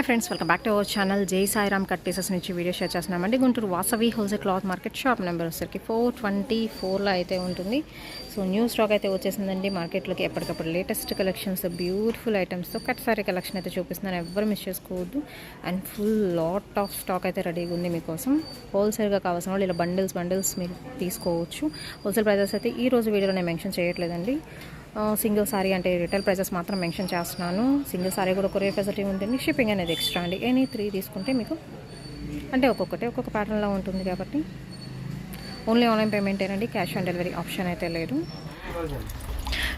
Hi friends, welcome back to our channel. జై Sairam cut pieces నుంచి video share చేస్తున్నామండి. Guntur Vasavi wholesale cloth market shop number వచ్చేసరికి 424లో అయితే ఉంటుంది. సో న్యూ స్టాక్ అయితే వచ్చేసిందండి మార్కెట్లోకి. ఎప్పటికప్పుడు లేటెస్ట్ కలెక్షన్స్, బ్యూటిఫుల్ ఐటమ్స్తో కట్ సారీ కలెక్షన్ అయితే చూపిస్తున్నాను. ఎవ్వరు మిస్ చేసుకోవద్దు. And full lot of stock అయితే రెడీగా ఉంది మీకోసం. హోల్సేల్గా కావాల్సిన వాళ్ళు ఇలా బండిల్స్ మీరు తీసుకోవచ్చు. హోల్సేల్ ప్రైజెస్ అయితే ఈ రోజు వీడియోలో నేను మెన్షన్ చేయట్లేదండి. సింగిల్ సారీ అంటే రిటైల్ ప్రైజెస్ మాత్రం మెన్షన్ చేస్తున్నాను. సింగిల్ సారీ కూడా కొరియర్ ఫెసిలిటీ ఉంటుంది. షిప్పింగ్ అనేది ఎక్స్ట్రా అండి. ఎనీ 3 తీసుకుంటే మీకు అంటే ఒక్కొక్క ప్యాటర్న్లో ఉంటుంది కాబట్టి ఓన్లీ ఆన్లైన్ పేమెంట్ ఏనండి. క్యాష్ ఆన్ డెలివరీ ఆప్షన్ అయితే లేదు.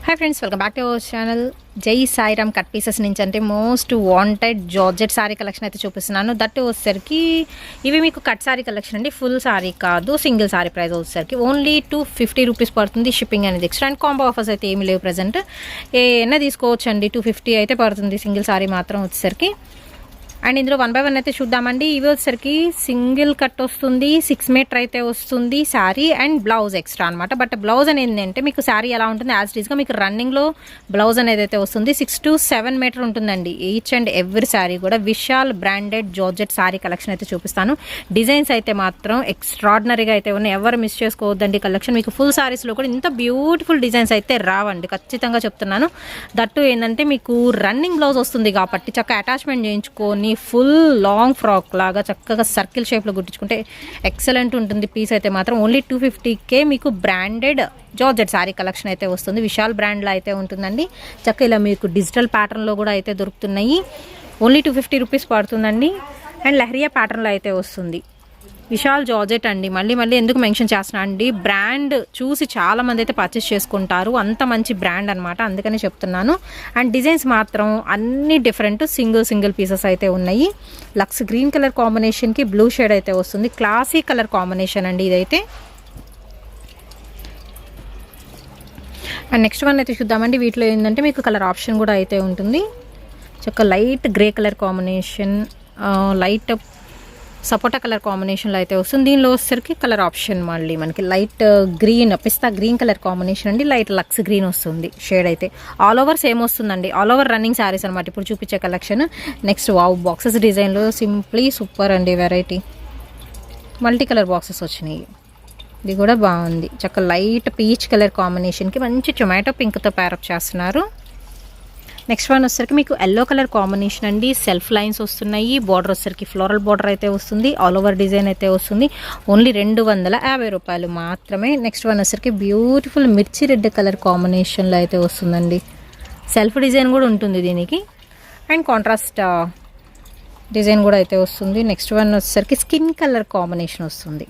Hi friends, welcome back to our channel. జై సాయిరామ్ కట్ పీసెస్ నుంచి అంటే most wanted georgette sorry collection అయితే చూపిస్తున్నాను. దట్ వచ్చేసరికి ఇవి మీకు కట్ సారీ కలెక్షన్ అండి. ఫుల్ సారీ కాదు, సింగిల్ సారీ ప్రైస్ వచ్చేసరికి ఓన్లీ 250 రూపీస్ పడుతుంది. షిప్పింగ్ అనేది ఎక్స్ట్రా. అండ్ కాంబో ఆఫర్స్ అయితే ఏమి లేవు ప్రజెంట్. ఏమైనా తీసుకోవచ్చు అండి. 250 అయితే పడుతుంది సింగిల్ సారీ మాత్రం వచ్చేసరికి. అండ్ ఇందులో 1 by 1 అయితే చూద్దామండి. ఇవి వచ్చేసరికి సింగిల్ కట్ వస్తుంది, 6 మీటర్ అయితే వస్తుంది శారీ, అండ్ బ్లౌజ్ ఎక్స్ట్రా అనమాట. బట్ బ్లౌజ్ అనేది ఏంటంటే మీకు శారీ ఎలా ఉంటుంది యాజ్ ఇట్ ఈస్గా మీకు రన్నింగ్లో బ్లౌజ్ అనేది అయితే వస్తుంది. 6 to 7 మీటర్ ఉంటుందండి ఈచ్ అండ్ ఎవ్రీ శారీ కూడా. Vishal branded georgette sari collection అయితే చూపిస్తాను. డిజైన్స్ అయితే మాత్రం ఎక్స్ట్రాడినరీగా అయితే ఉన్నాయి. ఎవరు మిస్ చేసుకోవద్దండి కలెక్షన్. మీకు ఫుల్ శారీస్లో కూడా ఇంత బ్యూటిఫుల్ డిజైన్స్ అయితే రావండి, ఖచ్చితంగా చెప్తున్నాను. దట్టు ఏంటంటే మీకు రన్నింగ్ బ్లౌజ్ వస్తుంది కాబట్టి చక్కగా అటాచ్మెంట్ చేయించుకొని ఫుల్ లాంగ్ ఫ్రాక్ లాగా చక్కగా సర్కిల్ షేప్లో కుట్టించుకుంటే ఎక్సలెంట్ ఉంటుంది. పీస్ అయితే మాత్రం ఓన్లీ 250కే మీకు బ్రాండెడ్ జార్జెట్ శారీ కలెక్షన్ అయితే వస్తుంది. విశాల్ బ్రాండ్లో అయితే ఉంటుందండి. చక్కగా ఇలా మీకు డిజిటల్ ప్యాటర్న్లో కూడా అయితే దొరుకుతున్నాయి. ఓన్లీ 250 రూపీస్ పడుతుందండి. అండ్ లహరియా ప్యాటర్న్లో అయితే వస్తుంది. విశాల్ జార్జెట్ అండి. మళ్ళీ ఎందుకు మెన్షన్ చేస్తున్నా అండి, బ్రాండ్ చూసి చాలామంది అయితే పర్చేస్ చేసుకుంటారు. అంత మంచి బ్రాండ్ అనమాట, అందుకని చెప్తున్నాను. అండ్ డిజైన్స్ మాత్రం అన్ని డిఫరెంట్ సింగిల్ పీసెస్ అయితే ఉన్నాయి. లక్స్ గ్రీన్ కలర్ కాంబినేషన్కి బ్లూ షేడ్ అయితే వస్తుంది. క్లాసీ కలర్ కాంబినేషన్ అండి ఇదైతే. అండ్ నెక్స్ట్ వన్ అయితే చూద్దామండి. వీటిలో ఏంటంటే మీకు కలర్ ఆప్షన్ కూడా అయితే ఉంటుంది. చక్కగా light grey colour combination, light సపోటా కలర్ కాంబినేషన్లో అయితే వస్తుంది. దీనిలో వచ్చేసరికి కలర్ ఆప్షన్ మళ్ళీ మనకి లైట్ గ్రీన్, పిస్తా గ్రీన్ కలర్ కాంబినేషన్ అండి. లైట్ లక్స్ గ్రీన్ వస్తుంది షేడ్ అయితే. ఆల్ ఓవర్ సేమ్ వస్తుందండి. ఆల్ ఓవర్ రన్నింగ్ శారీస్ అనమాట ఇప్పుడు చూపించే కలెక్షన్. నెక్స్ట్ వావ్ బాక్సెస్ డిజైన్లో సింప్లీ సూపర్ అండి వెరైటీ. మల్టీ కలర్ బాక్సెస్ వచ్చినాయి. ఇది కూడా బాగుంది. చక్కగా లైట్ పీచ్ కలర్ కాంబినేషన్కి మంచి టొమాటో పింక్తో ప్యారప్ చేస్తున్నారు. నెక్స్ట్ వన్ వచ్చేసరికి మీకు ఎల్లో కలర్ కాంబినేషన్ అండి. సెల్ఫ్ లైన్స్ వస్తున్నాయి. బార్డర్ వచ్చేసరికి ఫ్లోరల్ బార్డర్ అయితే వస్తుంది. ఆల్ ఓవర్ డిజైన్ అయితే వస్తుంది. ఓన్లీ 250 రూపాయలు మాత్రమే. నెక్స్ట్ వన్ వచ్చేసరికి బ్యూటిఫుల్ మిర్చి రెడ్ కలర్ కాంబినేషన్లో అయితే వస్తుందండి. సెల్ఫ్ డిజైన్ కూడా ఉంటుంది దీనికి. అండ్ కాంట్రాస్ట్ డిజైన్ కూడా అయితే వస్తుంది. నెక్స్ట్ వన్ వచ్చేసరికి స్కిన్ కలర్ కాంబినేషన్ వస్తుంది.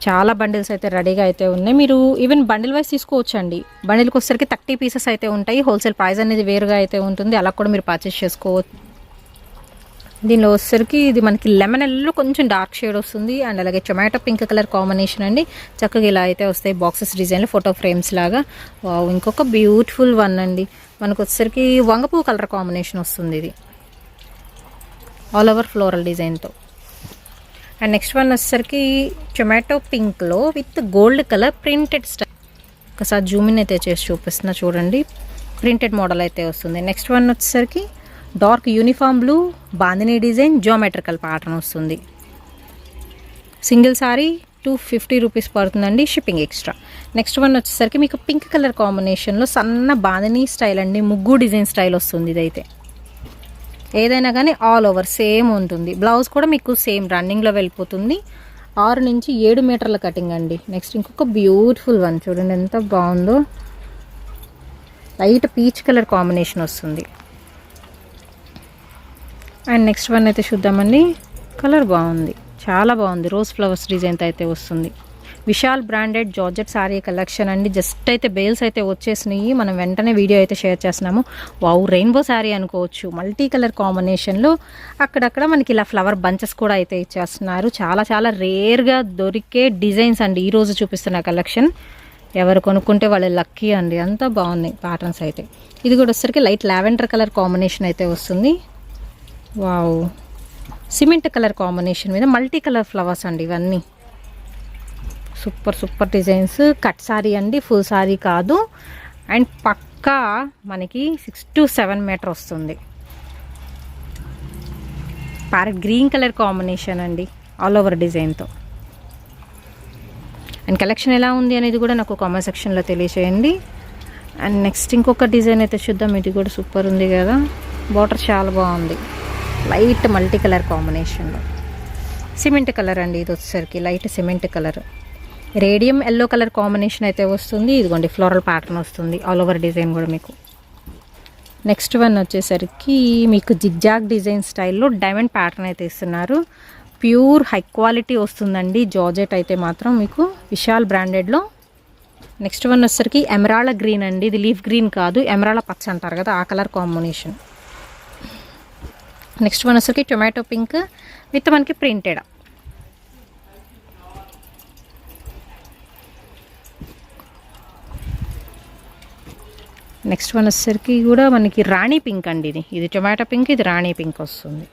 చాలా బండిల్స్ అయితే రెడీగా అయితే ఉన్నాయి. మీరు ఈవెన్ బండిల్ వైజ్ తీసుకోవచ్చండి. బండిల్కి వచ్చేసరికి 30 పీసెస్ అయితే ఉంటాయి. హోల్సేల్ ప్రైస్ అనేది వేరుగా అయితే ఉంటుంది. అలా కూడా మీరు పర్చేస్ చేసుకోవచ్చు. దీనిలో వచ్చేసరికి ఇది మనకి లెమన్ ఎల్లో కొంచెం డార్క్ షేడ్ వస్తుంది. అండ్ అలాగే టొమాటో పింక్ కలర్ కాంబినేషన్ అండి. చక్కగా ఇలా అయితే వస్తాయి బాక్సెస్ డిజైన్లో ఫోటో ఫ్రేమ్స్ లాగా. ఇంకొక బ్యూటిఫుల్ వన్ అండి. మనకు వచ్చేసరికి వంగపూ కలర్ కాంబినేషన్ వస్తుంది. ఇది ఆల్ ఓవర్ ఫ్లోరల్ డిజైన్తో. అండ్ నెక్స్ట్ వన్ వచ్చేసరికి టొమాటో పింక్లో with gold colour printed style. ఒకసారి జూమిన్ అయితే చేసి చూపిస్తున్నా చూడండి. ప్రింటెడ్ మోడల్ అయితే వస్తుంది. నెక్స్ట్ వన్ వచ్చేసరికి dark uniform blue bandhani design geometrical pattern వస్తుంది. సింగిల్ సారీ 250 రూపీస్ పడుతుందండి. Shipping extra. నెక్స్ట్ వన్ వచ్చేసరికి మీకు పింక్ కలర్ కాంబినేషన్లో సన్న బాందినీ స్టైల్ అండి. ముగ్గు డిజైన్ స్టైల్ వస్తుంది ఇదైతే. ఏదైనా కానీ ఆల్ ఓవర్ సేమ్ ఉంటుంది. బ్లౌజ్ కూడా మీకు సేమ్ రన్నింగ్లో వెళ్ళిపోతుంది. 6 నుంచి 7 మీటర్ల కటింగ్ అండి. నెక్స్ట్ ఇంకొక బ్యూటిఫుల్ వన్ చూడండి ఎంత బాగుందో. లైట్ పీచ్ కలర్ కాంబినేషన్ వస్తుంది. అండ్ నెక్స్ట్ వన్ అయితే చూద్దామండి. కలర్ బాగుంది, చాలా బాగుంది. రోజ్ ఫ్లవర్స్ డిజైన్తో అయితే వస్తుంది. Vishal branded georgette sari collection అండి. జస్ట్ అయితే బేల్స్ అయితే వచ్చేసినాయి. మనం వెంటనే వీడియో అయితే షేర్ చేస్తున్నాము. వావ్ రెయిన్బో శారీ అనుకోవచ్చు. మల్టీ కలర్ కాంబినేషన్లో అక్కడక్కడ మనకి ఇలా ఫ్లవర్ బంచెస్ కూడా అయితే ఇచ్చేస్తున్నారు. చాలా రేర్గా దొరికే డిజైన్స్ అండి ఈరోజు చూపిస్తున్న కలెక్షన్. ఎవరు కొనుక్కుంటే వాళ్ళు లక్కీ అండి. అంత బాగున్నాయి ప్యాటర్న్స్ అయితే. ఇది కూడా వచ్చేసరికి లైట్ లావెండర్ కలర్ కాంబినేషన్ అయితే వస్తుంది. వావ్ సిమెంట్ కలర్ కాంబినేషన్ మీద మల్టీ కలర్ ఫ్లవర్స్ అండి ఇవన్నీ. Super designs. కట్ సారీ అండి, ఫుల్ సారీ కాదు. అండ్ పక్కా మనకి 6 to 7 మీటర్ వస్తుంది. ప్యారెట్ గ్రీన్ కలర్ కాంబినేషన్ అండి, ఆల్ ఓవర్ డిజైన్తో. అండ్ కలెక్షన్ ఎలా ఉంది అనేది కూడా నాకు కామెంట్ సెక్షన్లో తెలియచేయండి. అండ్ నెక్స్ట్ ఇంకొక డిజైన్ అయితే చూద్దాం. ఇది కూడా సూపర్ ఉంది కదా, బార్డర్ చాలా బాగుంది, లైట్ మల్టీ కలర్ కాంబినేషన్లో. సిమెంట్ కలర్ అండి ఇది వచ్చేసరికి, light cement colour, radium yellow colour combination అయితే వస్తుంది. ఇదిగోండి ఫ్లోరల్ ప్యాటర్న్ వస్తుంది, ఆల్ ఓవర్ డిజైన్ కూడా మీకు. నెక్స్ట్ వన్ వచ్చేసరికి మీకు జిగ్జాగ్ డిజైన్ స్టైల్లో డైమండ్ ప్యాటర్న్ అయితే ఇస్తున్నారు. ప్యూర్ హై క్వాలిటీ వస్తుందండి జార్జెట్ అయితే మాత్రం మీకు విశాల్ బ్రాండెడ్లో. నెక్స్ట్ వన్ వచ్చేసరికి ఎమరాల్డ్ గ్రీన్ అండి, ఇది లీఫ్ గ్రీన్ కాదు, ఎమరాల్డ్ పచ్చ అంటారు కదా, ఆ కలర్ కాంబినేషన్. నెక్స్ట్ వన్ వచ్చేసరికి టొమాటో పింక్ విత్ మనకి ప్రింటెడ్. నెక్స్ట్ వన్ వచ్చేసరికి కూడా మనకి రాణి పింక్ అండి, ఇది టొమాటో పింక్, ఇది రాణి పింక్ వస్తుంది.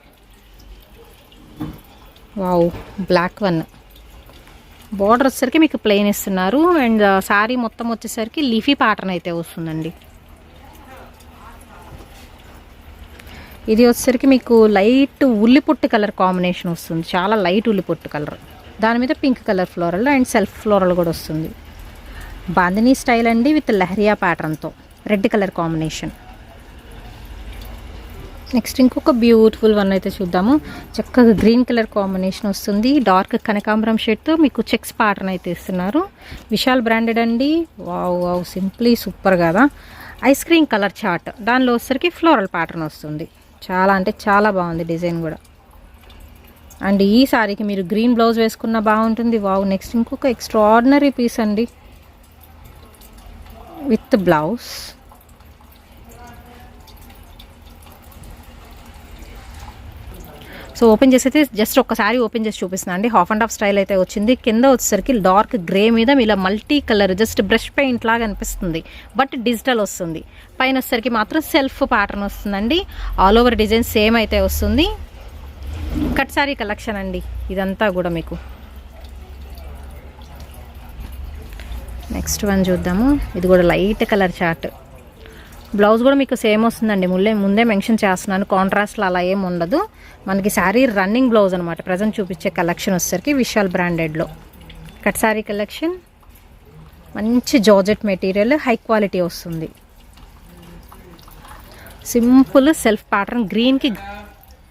Wow, black one. బార్డర్ వచ్చేసరికి మీకు ప్లెయిన్ ఇస్తున్నారు. అండ్ శారీ మొత్తం వచ్చేసరికి లీఫీ ప్యాటర్న్ అయితే వస్తుందండి. ఇది వచ్చేసరికి మీకు లైట్ ఉల్లిపొట్టు కలర్ కాంబినేషన్ వస్తుంది, చాలా లైట్ ఉల్లిపొట్టు కలర్, దాని మీద pink colour floral and self floral కూడా వస్తుంది. బాందినీ స్టైల్ అండి విత్ లహరియా ప్యాటర్న్తో, రెడ్ కలర్ కాంబినేషన్. నెక్స్ట్ ఇంకొక బ్యూటిఫుల్ వన్ అయితే చూద్దాము. చక్కగా గ్రీన్ కలర్ కాంబినేషన్ వస్తుంది, డార్క్ కనకాంబరం షేడ్తో మీకు చెక్స్ ప్యాటర్న్ అయితే ఇస్తున్నారు. విశాల్ బ్రాండెడ్ అండి. వావ్ వావ్, సింప్లీ సూపర్ కదా. ఐస్ క్రీమ్ కలర్ చార్ట్, దానిలో వచ్చేసరికి ఫ్లోరల్ ప్యాటర్న్ వస్తుంది. చాలా అంటే చాలా బాగుంది డిజైన్ కూడా. అండ్ ఈ సారీకి మీరు గ్రీన్ బ్లౌజ్ వేసుకున్న బాగుంటుంది. వావ్. నెక్స్ట్ ఇంకొక ఎక్స్ట్రాడినరీ పీస్ అండి విత్ బ్లౌజ్. సో ఓపెన్ చేసి అయితే జస్ట్ ఒక్కసారి ఓపెన్ చేసి చూపిస్తున్నాను అండి. హాఫ్ అండ్ హాఫ్ స్టైల్ అయితే వచ్చింది. కింద వచ్చేసరికి డార్క్ గ్రే మీద ఇలా multi colour just brush paint లాగా అనిపిస్తుంది, బట్ డిజిటల్ వస్తుంది. పైన వచ్చేసరికి మాత్రం సెల్ఫ్ ప్యాటర్న్ వస్తుందండి. ఆల్ ఓవర్ డిజైన్ సేమ్ అయితే వస్తుంది. కట్ సారీ కలెక్షన్ అండి ఇదంతా కూడా మీకు. నెక్స్ట్ వన్ చూద్దాము. ఇది కూడా లైట్ కలర్ చార్ట్, బ్లౌజ్ కూడా మీకు సేమ్ వస్తుందండి. ముందే మెన్షన్ చేస్తున్నాను, కాంట్రాస్ట్లో అలా ఏం ఉండదు. మనకి శారీ రన్నింగ్ బ్లౌజ్ అనమాట. ప్రజెంట్ చూపించే కలెక్షన్ వచ్చేసరికి విశాల్ బ్రాండెడ్లో కట్ శారీ కలెక్షన్. మంచి జార్జెట్ మెటీరియల్, హై క్వాలిటీ వస్తుంది. సింపుల్ సెల్ఫ్ ప్యాటర్న్, గ్రీన్కి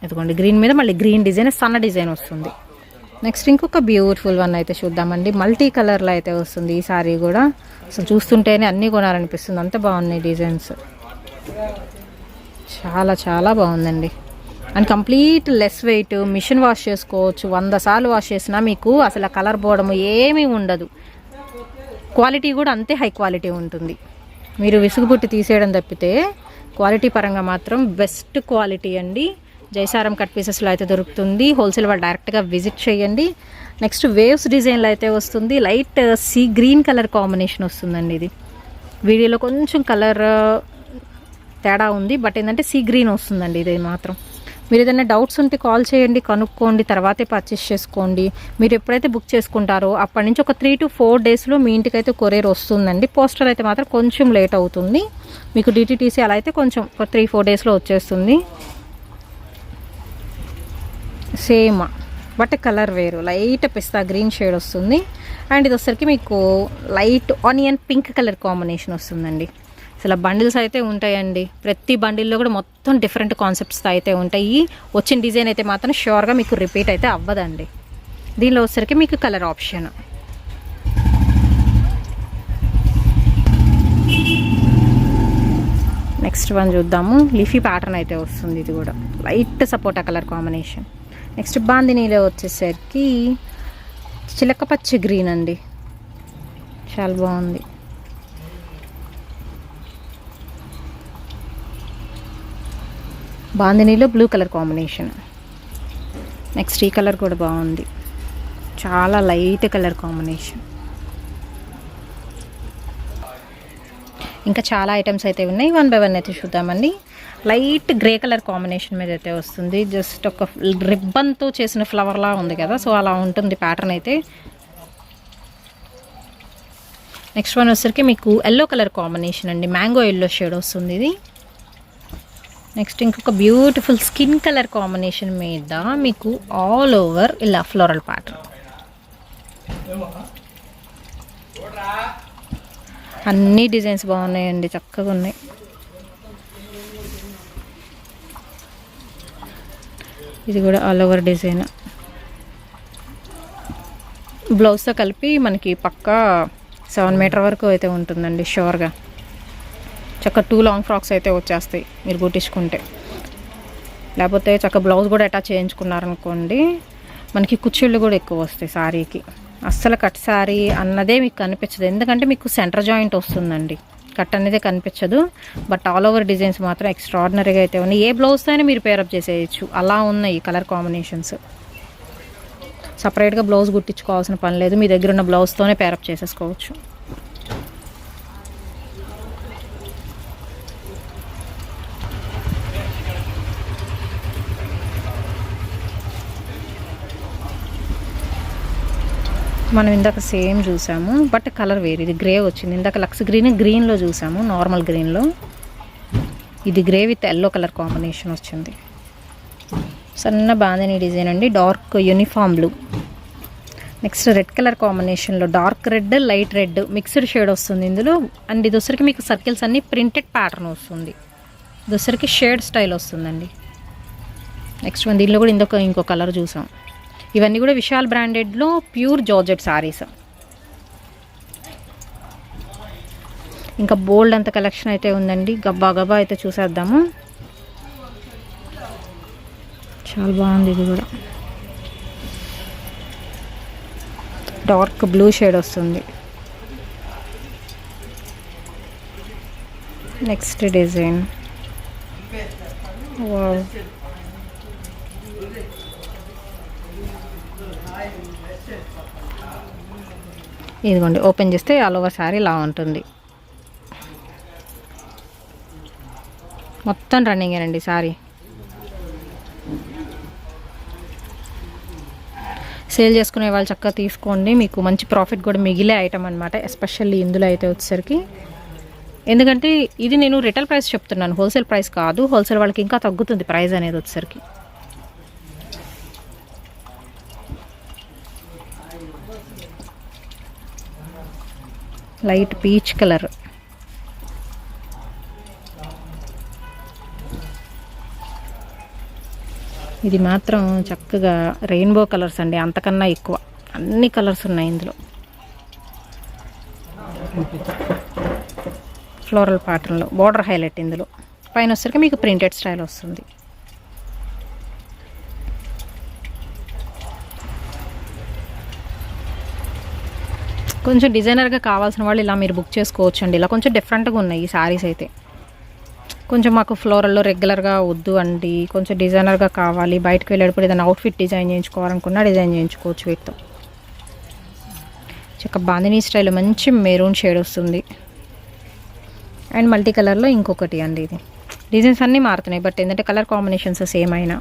ఇదిగోండి గ్రీన్ మీద మళ్ళీ గ్రీన్ డిజైన్, సన్న డిజైన్ వస్తుంది. నెక్స్ట్ ఇంకొక బ్యూటిఫుల్ వన్ అయితే చూద్దామండి. మల్టీ కలర్లో అయితే వస్తుంది ఈ సారీ కూడా. అసలు చూస్తుంటేనే అన్నీ కొనాలనిపిస్తుంది, అంత బాగున్నాయి డిజైన్స్. చాలా చాలా బాగుందండి. And complete less weight, machine wash చేసుకోవచ్చు. 100 సార్లు వాష్ చేసినా మీకు అసలు కలర్ పోవడం ఏమీ ఉండదు. క్వాలిటీ కూడా అంతే హై క్వాలిటీ ఉంటుంది. మీరు విసుగుబుట్టి తీసేయడం తప్పితే క్వాలిటీ పరంగా మాత్రం బెస్ట్ క్వాలిటీ అండి. జైసారం కట్ పీసెస్లో అయితే దొరుకుతుంది. హోల్సేల్ వాళ్ళు డైరెక్ట్గా విజిట్ చేయండి. నెక్స్ట్ వేవ్స్ డిజైన్లో అయితే వస్తుంది. Light sea green colour combination వస్తుందండి. ఇది వీడియోలో కొంచెం కలర్ తేడా ఉంది, బట్ ఏంటంటే సీ గ్రీన్ వస్తుందండి ఇది మాత్రం. మీరు ఏదైనా డౌట్స్ ఉంటే కాల్ చేయండి, కనుక్కోండి, తర్వాతే పర్చేస్ చేసుకోండి. మీరు ఎప్పుడైతే బుక్ చేసుకుంటారో అప్పటి నుంచి ఒక 3 to 4 డేస్లో మీ ఇంటికి అయితే కొరియర్ వస్తుందండి. పోస్టర్ అయితే మాత్రం కొంచెం లేట్ అవుతుంది. మీకు డిటీటీసీ అలా అయితే కొంచెం 3-4 డేస్లో వచ్చేస్తుంది. సేమ్ బట్ కలర్ వేరు, లైట్ పిస్తా గ్రీన్ షేడ్ వస్తుంది. అండ్ ఇది వచ్చరికి మీకు light onion pink colour combination వస్తుందండి. అసలు బండిల్స్ అయితే ఉంటాయండి. ప్రతి బండిల్లో కూడా మొత్తం డిఫరెంట్ కాన్సెప్ట్స్ అయితే ఉంటాయి. వచ్చిన డిజైన్ అయితే మాత్రం ష్యూర్గా మీకు రిపీట్ అయితే అవ్వదండి. దీనిలో వచ్చరికి మీకు కలర్ ఆప్షన్. నెక్స్ట్ వన్ చూద్దాము. లీఫీ ప్యాటర్న్ అయితే వస్తుంది. ఇది కూడా లైట్ సపోటా కలర్ కాంబినేషన్. నెక్స్ట్ బాందినీలో వచ్చేసరికి చిలకపచ్చ గ్రీన్ అండి, చాలా బాగుంది. బాందినీలో బ్లూ కలర్ కాంబినేషన్. నెక్స్ట్ ఈ కలర్ కూడా బాగుంది, చాలా లైట్ కలర్ కాంబినేషన్. ఇంకా చాలా ఐటమ్స్ అయితే ఉన్నాయి, 1 by 1 అయితే చూద్దామండి. లైట్ గ్రే కలర్ కాంబినేషన్ మీద అయితే వస్తుంది. జస్ట్ ఒక రిబ్బన్తో చేసిన ఫ్లవర్లా ఉంది కదా, సో అలా ఉంటుంది ప్యాటర్న్ అయితే. నెక్స్ట్ వన్ వచ్చరికి మీకు ఎల్లో కలర్ కాంబినేషన్ అండి, మ్యాంగో ఎల్లో షేడ్ వస్తుంది. ఇది నెక్స్ట్ ఇంకొక బ్యూటిఫుల్ స్కిన్ కలర్ కాంబినేషన్ మీద మీకు ఆల్ ఓవర్ ఇలా ఫ్లోరల్ ప్యాటర్న్. అన్ని డిజైన్స్ బాగున్నాయండి, చక్కగా ఉన్నాయి. ఇది కూడా ఆల్ ఓవర్ డిజైన్. బ్లౌజ్తో కలిపి మనకి పక్కా 7 మీటర్ వరకు అయితే ఉంటుందండి షూర్గా. చక్క 2 లాంగ్ ఫ్రాక్స్ అయితే వచ్చేస్తాయి మీరు కుట్టించుకుంటే. లేకపోతే చక్క బ్లౌజ్ కూడా అటాచ్ చేయించుకున్నారనుకోండి, మనకి కుచ్చిళ్ళు కూడా ఎక్కువ వస్తాయి శారీకి. అస్సలు కట్ శారీ అన్నదే మీకు కనిపించదు, ఎందుకంటే మీకు సెంటర్ జాయింట్ వస్తుందండి, కట్ అనేది కనిపించదు. బట్ ఆల్ ఓవర్ డిజైన్స్ మాత్రం ఎక్స్ట్రాడినరీగా అయితే ఉన్నాయి. ఏ బ్లౌజ్తో అయినా మీరు పేరప్ చేసేయచ్చు, అలా ఉన్నాయి కలర్ కాంబినేషన్స్. సపరేట్గా బ్లౌజ్ కుట్టించుకోవాల్సిన పని లేదు, మీ దగ్గర ఉన్న బ్లౌజ్తోనే పేరప్ చేసేసుకోవచ్చు. మనం ఇందాక సేమ్ చూసాము, బట్ కలర్ వేరు. ఇది గ్రే వచ్చింది, ఇందాక లక్స్ గ్రీన్లో చూసాము, నార్మల్ గ్రీన్లో. ఇది grey with yellow colour combination వచ్చింది. సన్న బాందిని డిజైన్ అండి, dark uniform blue. Next red colour కాంబినేషన్లో dark red, light red mixed shade వస్తుంది ఇందులో. అండ్ ఇది వచ్చరికి మీకు సర్కిల్స్ అన్నీ ప్రింటెడ్ ప్యాటర్న్ వస్తుంది. ఇది వచ్చరికి షేడ్ స్టైల్ వస్తుందండి. నెక్స్ట్ వన్ దీనిలో కూడా ఇంకో కలర్ చూసాం. ఇవన్నీ కూడా విశాల్ బ్రాండెడ్లో ప్యూర్ జార్జెట్ శారీస్. ఇంకా బోల్డ్ అంత కలెక్షన్ అయితే ఉందండి, గబ్బా అయితే చూసేద్దాము. చాలా బాగుంది. ఇది కూడా డార్క్ బ్లూ షేడ్ వస్తుంది. నెక్స్ట్ డిజైన్ వావ్, ఇదిగోండి ఓపెన్ చేస్తే ఆల్ ఓవర్ శారీ ఇలా ఉంటుంది. మొత్తం రన్నింగేనండి శారీ. సేల్ చేసుకునే వాళ్ళు చక్కగా తీసుకోండి, మీకు మంచి ప్రాఫిట్ కూడా మిగిలే ఐటమ్ అనమాట. ఎస్పెషల్లీ ఇందులో అయితే వచ్చేసరికి, ఎందుకంటే ఇది నేను రిటైల్ ప్రైస్ చెప్తున్నాను, హోల్సేల్ ప్రైస్ కాదు. హోల్సేల్ వాళ్ళకి ఇంకా తగ్గుతుంది ప్రైస్ అనేది వచ్చేసరికి. లైట్ పీచ్ కలర్, ఇది మాత్రం చక్కగా రెయిన్బో కలర్స్ అండి, అంతకన్నా ఎక్కువ అన్ని కలర్స్ ఉన్నాయి ఇందులో. ఫ్లోరల్ ప్యాటర్న్లో బార్డర్ హైలైట్ ఇందులో. పైన వచ్చరికి మీకు ప్రింటెడ్ స్టైల్ వస్తుంది. కొంచెం డిజైనర్గా కావాల్సిన వాళ్ళు ఇలా మీరు బుక్ చేసుకోవచ్చు అండి. ఇలా కొంచెం డిఫరెంట్గా ఉన్నాయి ఈ శారీస్ అయితే. కొంచెం మాకు ఫ్లోరల్లో రెగ్యులర్గా వద్దు అండి, కొంచెం డిజైనర్గా కావాలి, బయటకు వెళ్ళేటప్పుడు ఏదైనా అవుట్ఫిట్ డిజైన్ చేయించుకోవాలనుకున్నా డిజైన్ చేయించుకోవచ్చు వీటితో. చక్క బాందినీ స్టైల్ మంచి మెరూన్ షేడ్ వస్తుంది. అండ్ మల్టీ కలర్లో ఇంకొకటి అండి. ఇది డిజైన్స్ అన్నీ మారుతున్నాయి, బట్ ఏంటంటే కలర్ కాంబినేషన్స్ సేమ్ అయినా.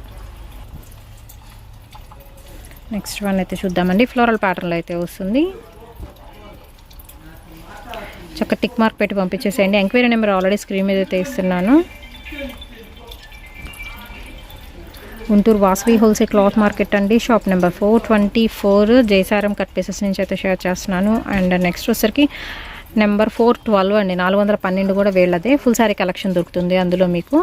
నెక్స్ట్ వన్ అయితే చూద్దామండి. ఫ్లోరల్ ప్యాటర్న్లో అయితే వస్తుంది. చక్క టిక్ మార్క్ పెట్టి పంపించేసేయండి. ఎంక్వైరీ నెంబర్ ఆల్రెడీ స్క్రీన్ మీద అయితే ఇస్తున్నాను. Guntur Vasavi wholesale cloth market అండి, షాప్ నెంబర్ 424, జయసారం కట్ పీసెస్ నుంచి అయితే షేర్ చేస్తున్నాను. అండ్ నెక్స్ట్ వచ్చరికి నెంబర్ 412 అండి, 412 కూడా వీళ్ళదే. ఫుల్ శారీ కలెక్షన్ దొరుకుతుంది అందులో. మీకు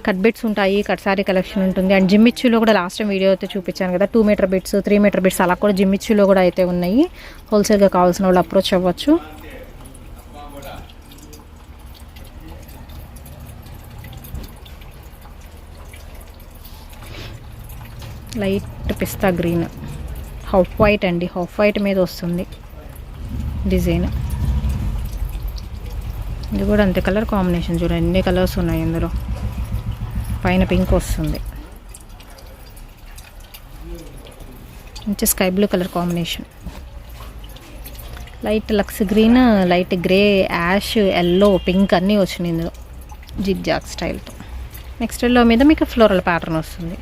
కట్ బిట్స్ ఉంటాయి, కట్ శారీ కలెక్షన్ ఉంటుంది. అండ్ జిమ్మిచ్చులో కూడా లాస్ట్ టైం వీడియో అయితే చూపించాను కదా, 2 మీటర్ బిట్స్, 3 మీటర్ బిట్స్ అలా కూడా జిమ్మిచ్చులో కూడా అయితే ఉన్నాయి. హోల్సేల్గా కావాల్సిన వాళ్ళు అప్రోచ్ అవ్వచ్చు. లైట్ పిస్తా గ్రీన్, హాఫ్ వైట్ అండి, హాఫ్ వైట్ మీద వస్తుంది డిజైన్. ఇది కూడా అంతే కలర్ కాంబినేషన్, చూడండి ఎన్ని కలర్స్ ఉన్నాయి ఇందులో. పైన పింక్ వస్తుంది, మంచి sky blue colour combination, light lux green, light grey, ash, yellow, pink అన్నీ వచ్చినాయి ఇందులో జిగ్ జాగ్ స్టైల్తో. నెక్స్ట్ ఎల్లో మీద మీకు ఫ్లోరల్ ప్యాటర్న్ వస్తుంది.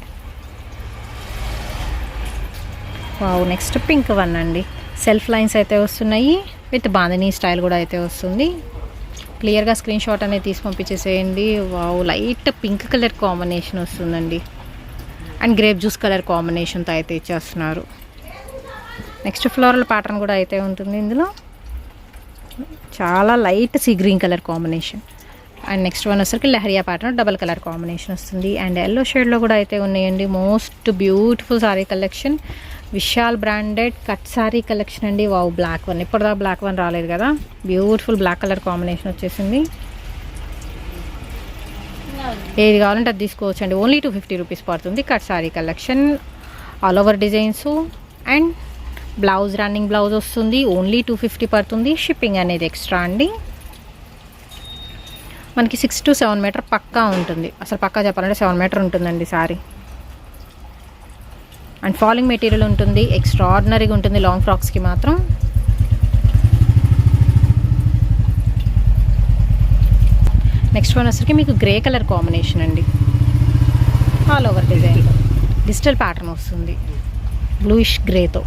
వావ్, నెక్స్ట్ పింక్ వన్ అండి, సెల్ఫ్ లైన్స్ అయితే వస్తున్నాయి, విత్ బాందినీ స్టైల్ కూడా అయితే వస్తుంది. క్లియర్గా స్క్రీన్ షాట్ అనేది తీసి పంపించేసేయండి. Wow, light pink colour combination వస్తుందండి అండ్ గ్రేప్ జ్యూస్ కలర్ కాంబినేషన్తో అయితే ఇచ్చేస్తున్నారు. నెక్స్ట్ ఫ్లోరల్ ప్యాటర్న్ కూడా అయితే ఉంటుంది ఇందులో, చాలా light sea green colour combination. And next one వచ్చరికి lehariya pattern double colour combination వస్తుంది. అండ్ ఎల్లో షేడ్లో కూడా అయితే ఉన్నాయండి. Most beautiful sari collection, Vishal branded cut sari collection అండి. వావ్, బ్లాక్ వన్, ఇప్పుడుదా బ్లాక్ వన్ రాలేదు కదా, బ్యూటిఫుల్ బ్లాక్ కలర్ కాంబినేషన్ వచ్చేసింది. ఏది కావాలంటే అది తీసుకోవచ్చు అండి. ఓన్లీ 250 రూపీస్ పడుతుంది. Cut sari collection, all over designs and blouse running blouse వస్తుంది. ఓన్లీ 250 పడుతుంది. షిప్పింగ్ అనేది ఎక్స్ట్రా అండి. మనకి 6 to 7 మీటర్ పక్కా ఉంటుంది. అసలు పక్కా చెప్పాలంటే 7 మీటర్ ఉంటుందండి సారీ. అండ్ ఫాలింగ్ మెటీరియల్ ఉంటుంది, ఎక్స్ట్రాడినరీగా ఉంటుంది లాంగ్ ఫ్రాక్స్కి మాత్రం. నెక్స్ట్ వన్ వచ్చరికి మీకు గ్రే కలర్ కాంబినేషన్ అండి. All over design digital pattern వస్తుంది బ్లూయిష్ గ్రేతో.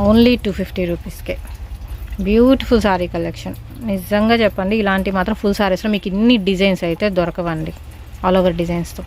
ఓన్లీ 250 రూపీస్కే బ్యూటిఫుల్ సారీ కలెక్షన్. నిజంగా చెప్పండి, ఇలాంటి మాత్రం ఫుల్ సారీస్లో మీకు ఇన్ని డిజైన్స్ అయితే దొరకవండి, ఆల్ ఓవర్ డిజైన్స్తో.